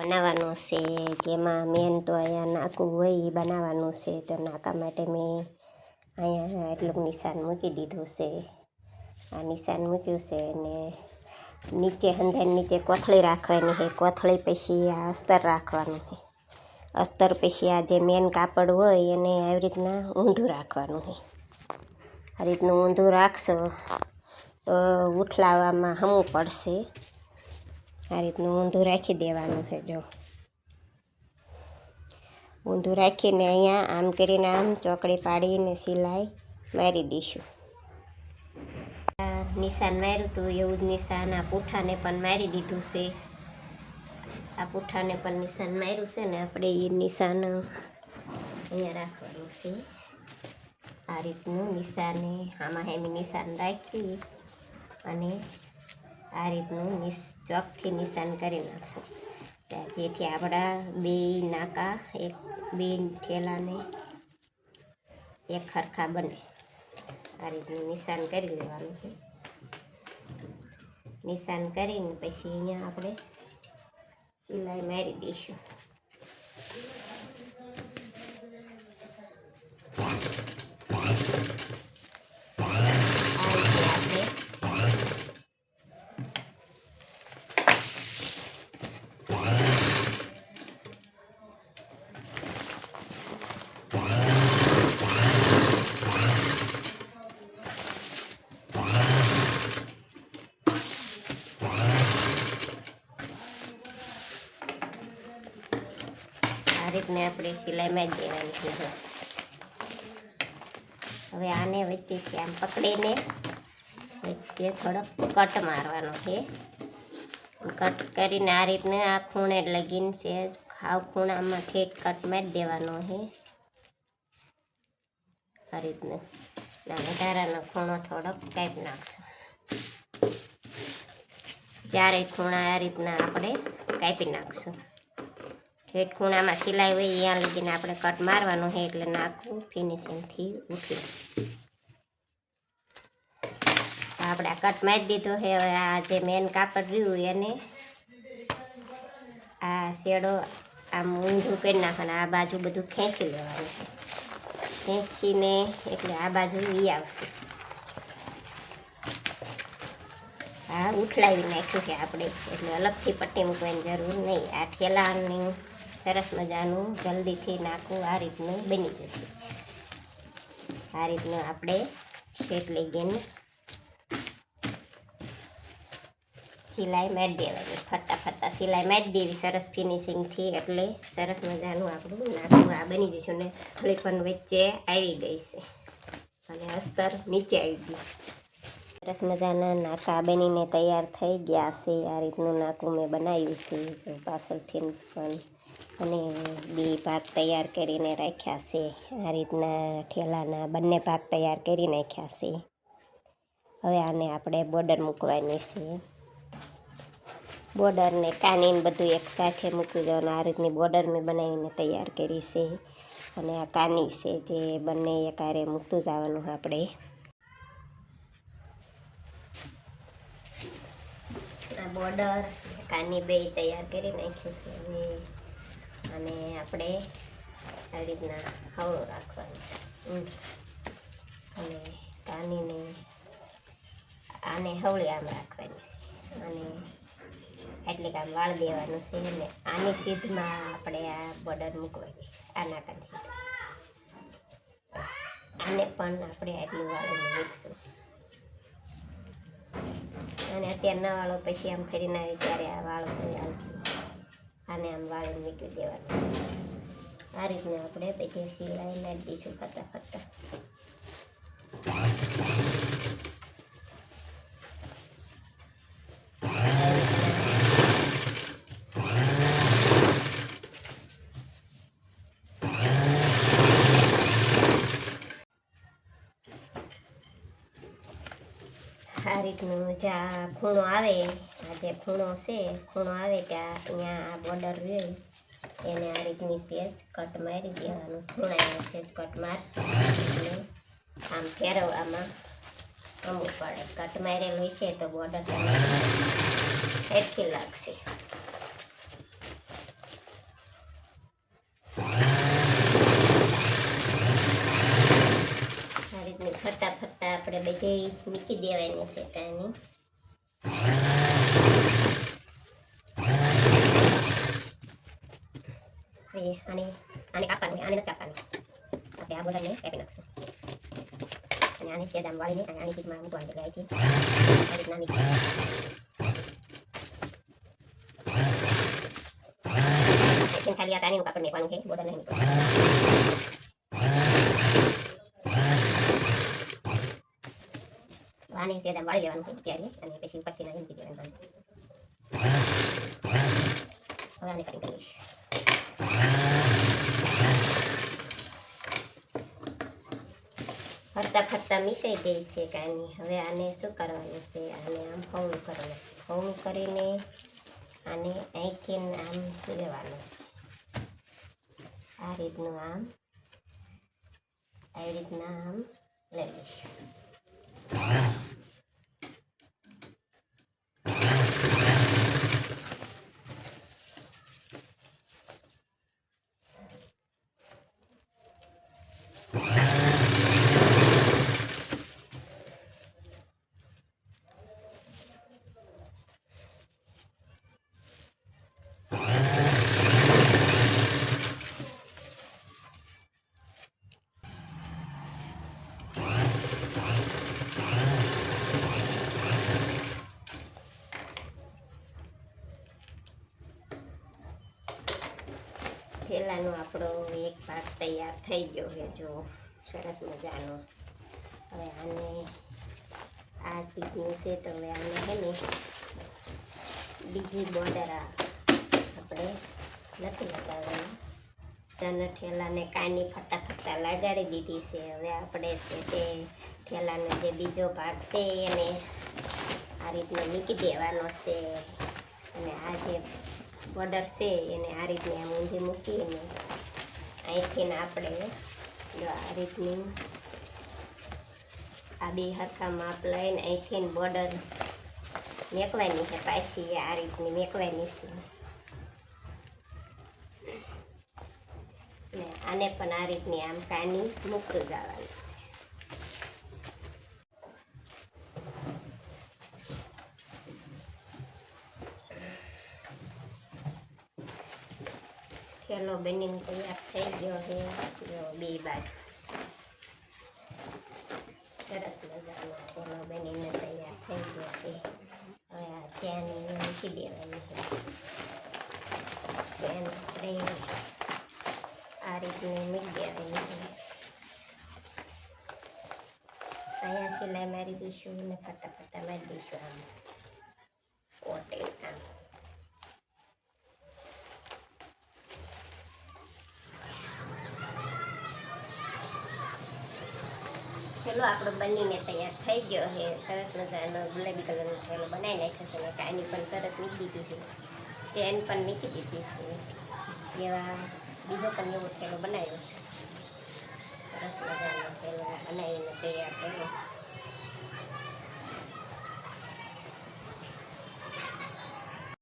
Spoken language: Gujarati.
બનાવવાનો છે, જેમાં મેન તો અહીંયા નાકું હોય એ બનાવવાનું છે. તો નાકા માટે મેં અહીંયા એટલું નિશાન મૂકી દીધું છે. આ નિશાન મૂક્યું છે અને નીચે હંધાઈને નીચે કોથળી રાખવાની છે. કોથળી પછી આ અસ્તર રાખવાનું છે. અસ્તર પછી આ જે મેન કાપડ હોય એને આવી રીતના ઊંધું રાખવાનું છે. આ રીતનું ઊંધું રાખશો તો ઉઠલાવવામાં હમું પડશે. આ રીતનું ઊંધું રાખી દેવાનું છે. જો ઊંધું રાખીને અહીંયા આમ કરીને આમ ચોકડી પાડીને સિલાઈ મારી દઈશું. નિશાન માર્યું હતું એવું જ નિશાન આ પૂઠાને પણ મારી દીધું છે. આ પૂઠાને પણ નિશાન માર્યું છે ને આપણે એ નિશાન અહીંયા રાખવાનું છે. આ રીતનું નિશાને આમાં હેમી નિશાન રાખી અને આ રીતનું ચોકથી નિશાન કરી નાખશું, જેથી આપણા બે નાકા બે ઠેલાને એક ખરખા બને. આ રીતનું નિશાન કરી લેવાનું છે. નિશાન કરીને પછી અહીંયા આપણે સિલાઈ મારી દઈશું. આ રીતને આપણે સિલાઈ મારી દેવાની છે. હવે આને વચ્ચેથી આમ પકડીને વચ્ચે થોડોક કટ મારવાનો છે. કટ કરીને આ રીતને આ ખૂણે લગીને છે હાવ ખૂણામાં ઠેઠ કટ મારી દેવાનો છે. આ રીતને વધારાનો ખૂણો થોડોક કાપી નાખશું. ચારેય ખૂણા આ રીતના આપણે કાપી નાખશું. ઠેઠ ખૂણામાં સિલાઈ હોય ત્યાં લગીને આપણે કટ મારવાનું છે, એટલે નાખવું ફિનિશિંગથી ઉઠી. આપણે આ કટ મારી દીધો છે. હવે આ જે મેન કાપડ રહ્યું એને આ શેડો આમ ઊંધું કરી નાખવાનું. આ બાજુ બધું ખેંચી લેવાનું છે. ખેંચીને એટલે આ બાજુ ઈ આવશે. આ ઉઠલાવી નાખ્યું છે આપણે, એટલે અલગથી પટ્ટી મૂકવાની જરૂર નહીં. આ ઠેલાની સરસ મજાનું જલ્દીથી નાખવું આ રીતનું બની જશે. આ રીતનું આપણે શેપ લઈ ગઈને સિલાઈ મારી દેવાની. ફરતા ફરતા સિલાઈ મારી દેવી સરસ ફિનિશિંગથી, એટલે સરસ મજાનું આપણું નાખવું આ બની જશે. ને થોડી પણ વચ્ચે આવી ગઈ છે અને અસ્તર નીચે આવી ગયું. સરસ મજાના નાકા બનીને તૈયાર થઈ ગયા છે. આ રીતનું નાકું મેં બનાવ્યું છે પાછળથી પણ, અને બે ભાગ તૈયાર કરીને રાખ્યા છે. આ રીતના ઠેલાના બંને ભાગ તૈયાર કરી નાખ્યા છે. હવે આને આપણે બોર્ડર મૂકવાની છે. બોર્ડરને કાનીને બધું એક સાથે મૂકી દેવાનું. આ રીતની બોર્ડર મેં બનાવીને તૈયાર કરી છે. અને આ કાની છે જે બંને એકારે મૂકતું જવાનું આપણે. આ બોર્ડર કાની બે તૈયાર કરી નાખ્યું છે. અને આપણે આ રીતના હવળો રાખવાનો છે. અને કાનીને આને હવળી આમ રાખવાની છે. અને એટલે કે આમ વાળ દેવાનું છે. અને આની સીધમાં આપણે આ બોર્ડર મૂકવાની છે. આ નાકાની સીધ આને પણ આપણે આટલું વાળીને મૂકશું. અને અત્યારના વાળો પછી આમ ફરીને આવે ત્યારે આ વાળો તો આવશે. આને આમ વાળીને મૂકી દેવાનું છે. આ રીતના આપણે પછી સિલાઈ નાખી દઈશું ફરતા ફરતા. આ રીતનું જ્યાં ખૂણો આવે, આ જે ખૂણો છે ખૂણો આવે ત્યાં અહીંયા આ બોર્ડર રહે એને આ રીતની સેજ કટ મારી દેવાનું. ખૂણાને સેજ કટ મારશું એટલે આમ ફેરવવામાં અમુક પડે. કટ મારેલું છે તો બોર્ડર હેઠી લાગશે. આપણે બધે મૂકી દેવાની છે કાંઈ આને કાપવાની આને નથી કાપવાની આપણે આ બોર્ડરને કાપી નાખશું અને આને સેદામ વાળીને અને આની ચીજમાં મૂકવાની એટલે અહીંથી આ રીતના નીકળે ખાલી આ કાનીનું કાપડ મેકવાનું છે બોર્ડર નહીં નીકળે આને સેદામ વાળી લેવાનું છે ત્યારે અને પછી ઉપરથી નાખી મૂકી દેવાનું હવે આને કટિંગ કરીશ ફરતા ફરતા મીકાઈ ગઈ છે કાંઈ હવે આને શું કરવાનું છે આને આમ હળવું કરવાનું હળવું કરીને આને અહીંથી આમ લેવાનું આ રીતનું આમ આવી રીતના આમ લઈ લઈશું થેલાનો આપણો એક ભાગ તૈયાર થઈ ગયો છે જો સરસ મજાનો હવે આને આ સ્પીડની છે તો હવે આને છે ને બીજી બોર્ડર આપણે નથી લગાવવાની અને ઠેલાને કાની ફટાફટા લગાડી દીધી છે હવે આપણે છે તે ઠેલાનો જે બીજો ભાગ છે એને આ રીતનો મૂકી દેવાનો છે અને આ જે બોર્ડર છે એને આ રીતની આમ ઊંધી મૂકીને અહીંથી આપણે જો આ રીતની આ બે હરખા માપ લઈને અહીંથી બોર્ડર મેકવાની છે પાછી આ રીતની મેકવાની છે ને આને પણ આ રીતની આમ કાની મૂકતું જવાનું છે થેલો બનીને તૈયાર થઈ ગયો છે જો બે બાજુ સરસ મજાનો થેલો બનીને તૈયાર થઈ ગયો છે હવે આ ચેન મૂકી દેવાની છે ચેન આપણે આ રીતની મૂકી દેવાની છે અહીંયા સિલાઈ મારી દઈશું ને ફટાફટ મારી દઈશું આમ ઓટે આમ થેલો આપણો બનીને તૈયાર થઈ ગયો છે સરસ મજાનો ગુલાબી કલરનો થેલો બનાવી નાખ્યો છે ને કાની પણ સરસ મૂકી દીધી છે ચેન પણ મૂકી દીધી છે એવા બીજો પણ એવો થેલો બનાવ્યો છે સરસ મજાનો થેલો બનાવીને તૈયાર કર્યો